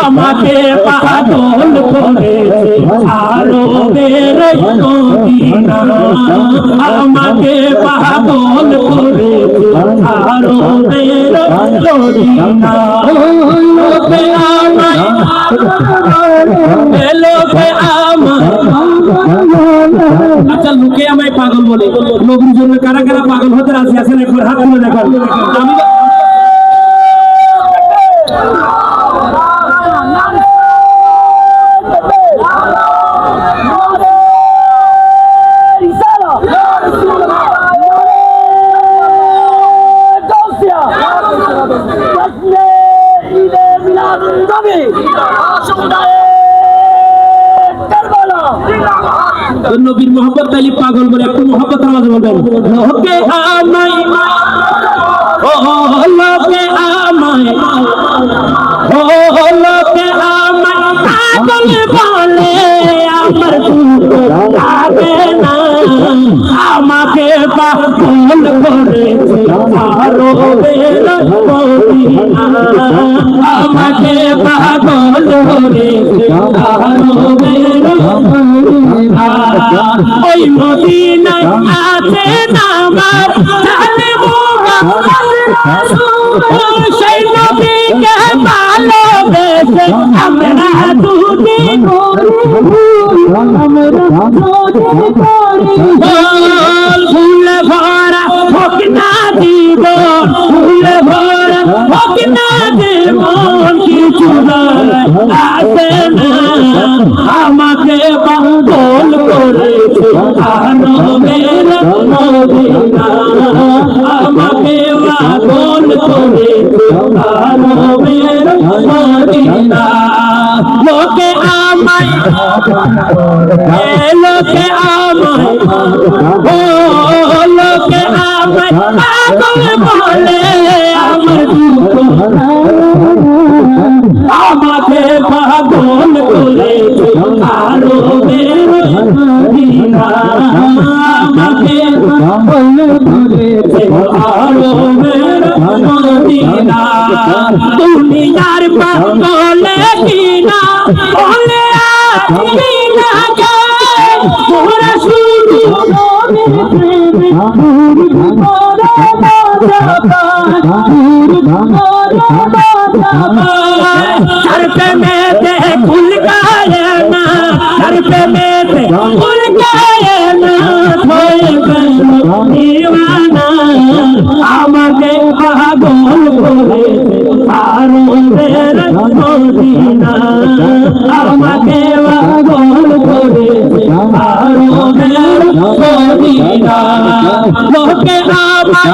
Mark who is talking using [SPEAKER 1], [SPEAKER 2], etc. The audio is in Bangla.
[SPEAKER 1] আমাকে পাগল করেছে আরবের মদিনা আমাকে পাগল করেছে আরবের মদিনা লোকে আমায় লোকে আমায় আচ্ছা লোকে আমায় পাগল বলে নবীর জন্য কারা কারা পাগল হতে রাজি আছেন একবার হাত তুলে দেখেন আমি নবীর মোহাম্মদ আলী পাগল বলে একটু মোহাম্মদ আওয়াজ বলবেন লোকে আমায় ও লোকে আমায় ও লোকে আমায় পাগল বলে আমার দুঃখ লাগে না আমাকে পাগল করেছে আরবের মদিনা আমাকে পাগল করেছে আরবের মদিনা ওই মদিনায় আছে নামার জানবো সেই নবীকে ভালোবেসে আমরা দুটি ফুলে ভরা হোক না জীবন ফুলে ভরা হোক না জীবন কিছু আসে না আমাকে পাগল করেছে আরবের মদিনা আমাকে পাগল করেছে আরবের মদিনা লোকে আমায় লোকে আমায় ও লোকে আমায় পাগল বলে আমার দুঃখ আমাকে পাগল করেছে আরবের মদিনা আমাকে পাগল করেছে আরবের মদিনা দুনিয়ার পাগলে কিনা বলে কিনা যায় তোরা শুধু सर पे मेरे खुल गए ना सर पे मेरे खुल गए ना दीवाना আমাকে পাগল করেছে আরবের মদিনা আমাকে পাগল করেছে আরবের মদিনা লোকে আমায়